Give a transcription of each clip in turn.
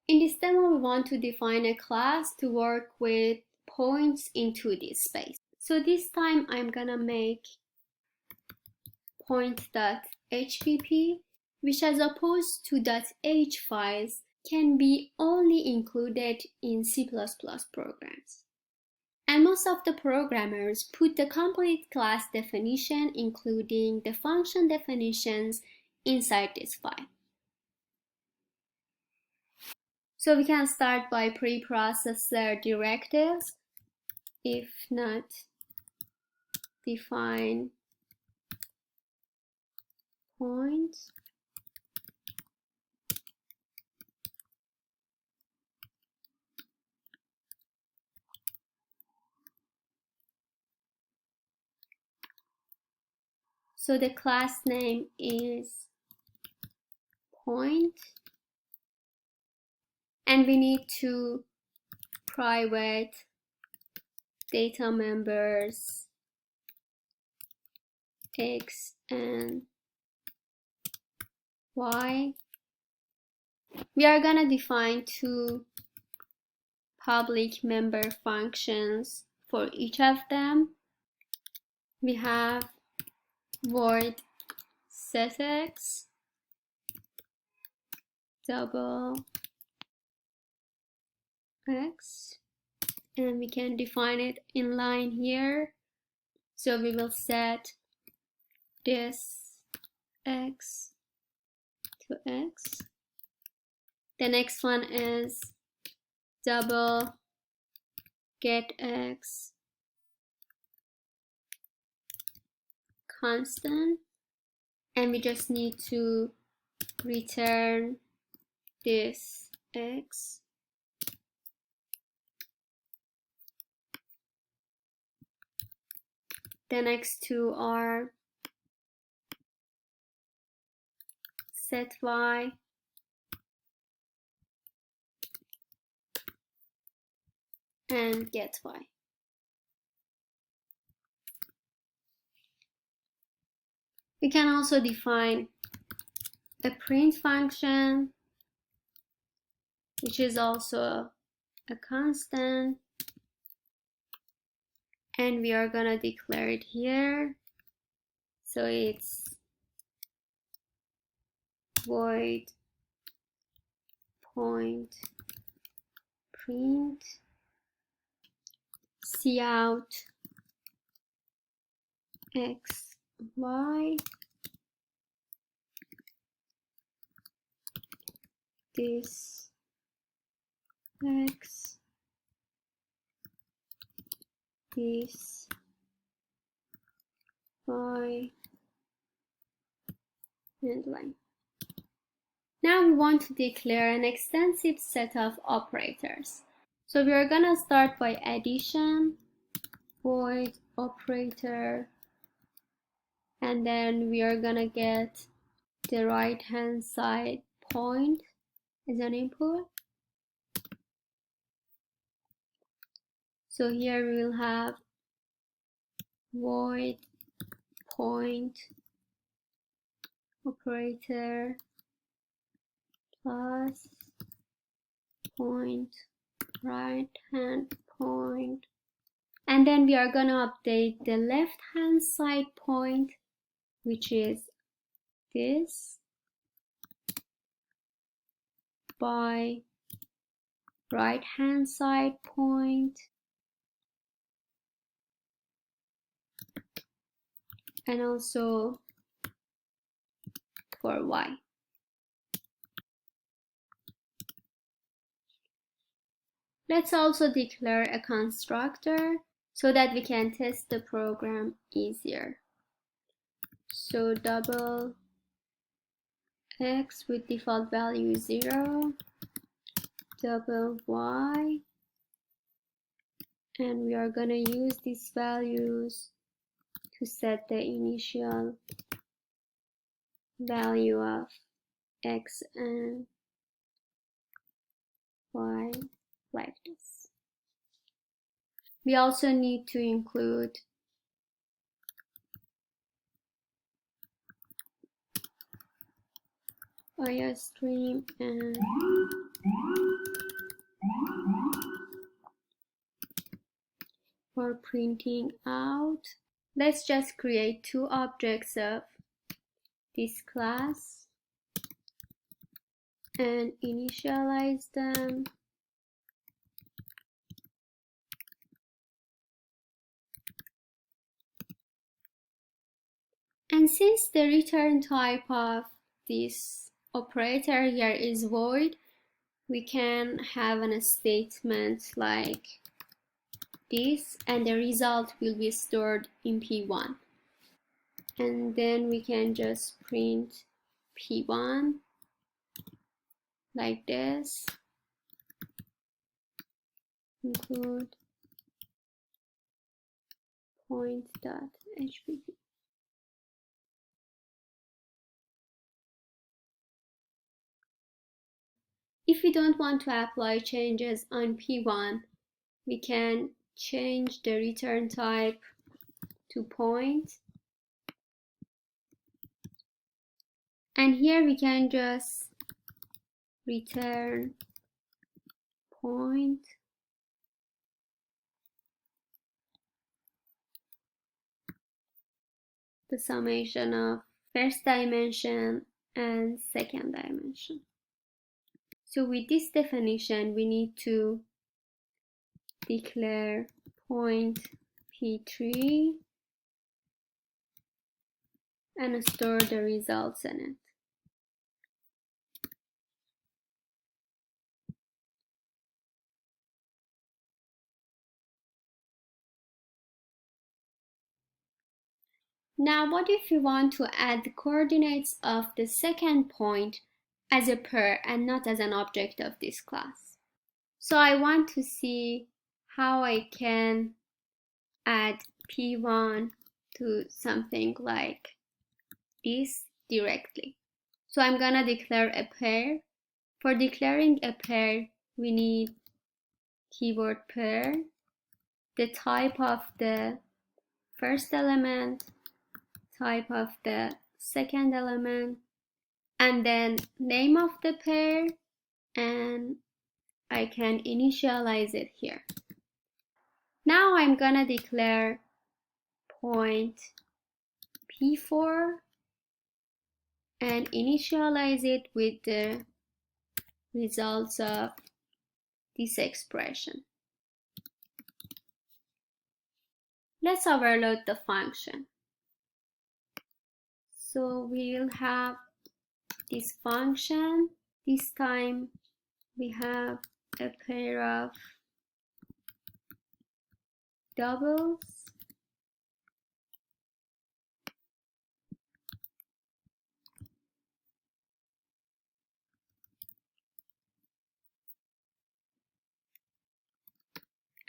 In this demo, we want to define a class to work with points in 2D space. So this time I'm gonna make point.hpp, which as opposed to .h files can be only included in C++ programs. And most of the programmers put the complete class definition, including the function definitions, inside this file. So we can start by preprocessor directives. If not, define point. So the class name is point, and we need to private data members X and Y. We are gonna define two public member functions for each of them. We have void setX double X, and we can define it in line here. So we will set this X to X. The next one is double get X constant, and we just need to return this X. The next two are set Y and get Y. We can also define a print function, which is also a constant, and we are gonna declare it here. So it's void point print cout X, Y, this X, this Y, and line. Now we want to declare an extensive set of operators. So we are gonna start by addition, void operator, and then we are gonna get the right hand side point as an input. So here we will have void point operator plus point right hand point, and then we are gonna update the left hand side point, which is this, by right hand side point, and also for Y. Let's also declare a constructor so that we can test the program easier. So double X with default value 0, double Y, and we are gonna use these values to set the initial value of X and Y like this. We also need to include IOStream and for printing out. Let's just create two objects of this class and initialize them. And since the return type of this operator here is void, we can have a statement like this, and the result will be stored in P1. And then we can just print P1 like this, include point.hpp. If we don't want to apply changes on P1, we can change the return type to point. And here we can just return point. The summation of first dimension and second dimension. So with this definition, we need to declare point P3 and store the results in it. Now, what if we want to add the coordinates of the second point as a pair and not as an object of this class? So I want to see how I can add P1 to something like this directly. So I'm gonna declare a pair. For declaring a pair, we need keyword pair, the type of the first element, type of the second element, and then name of the pair, and I can initialize it here. Now I'm gonna declare point P4 and initialize it with the results of this expression. Let's overload the function. So we'll have this function. This time we have a pair of doubles.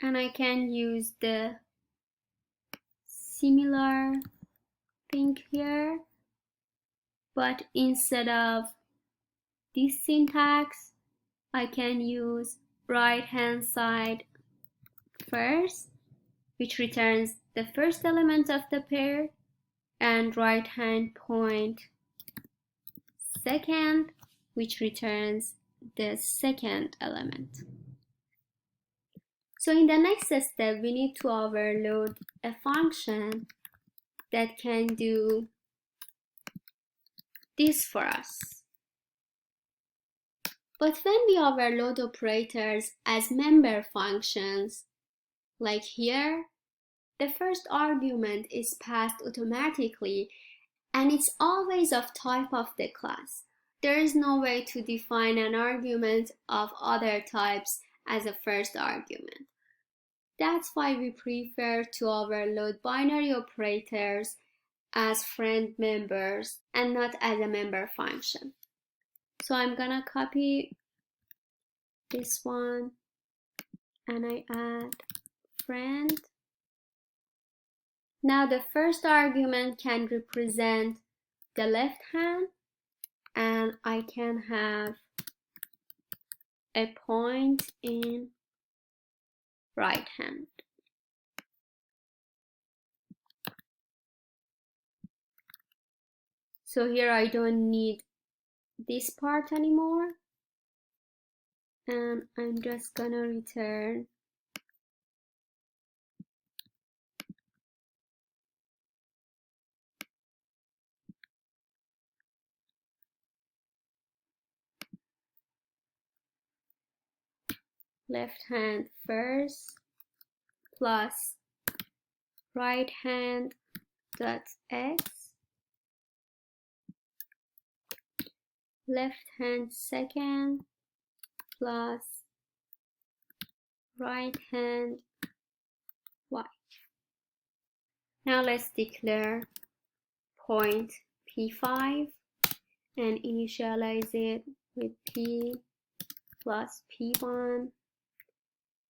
And I can use the similar thing here, but instead of this syntax, I can use right hand side first, which returns the first element of the pair, and right hand point second, which returns the second element. So in the next step, we need to overload a function that can do this for us. But when we overload operators as member functions, like here, the first argument is passed automatically and it's always of type of the class. There is no way to define an argument of other types as a first argument. That's why we prefer to overload binary operators as friend members and not as a member function. So I'm gonna copy this one and I add friend. Now the first argument can represent the left hand, and I can have a point in right hand. So here I don't need this part anymore, and I'm just gonna return left hand first plus right hand dot x, left hand second plus right hand y. Now let's declare point P5 and initialize it with P plus P1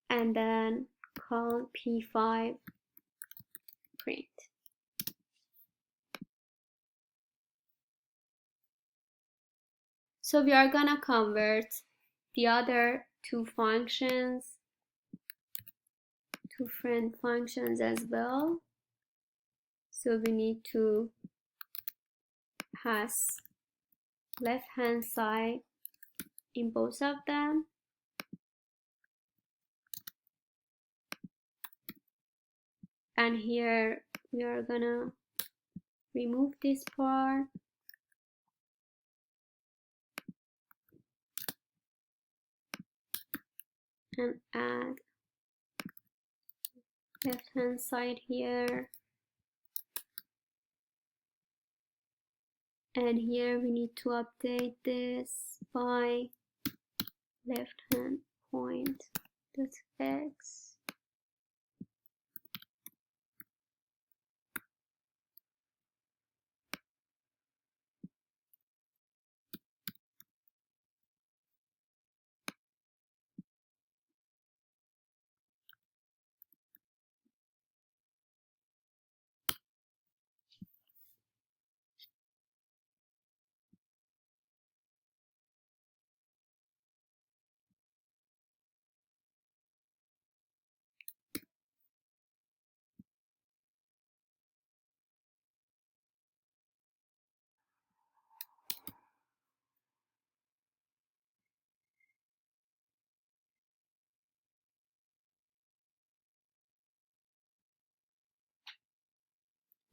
and then call P5 print. So we are gonna convert the other two functions to friend functions as well. So we need to pass left hand side in both of them. And here we are gonna remove this part and add left hand side here. And here we need to update this by left hand point dot x.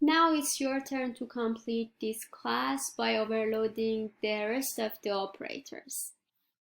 Now it's your turn to complete this class by overloading the rest of the operators.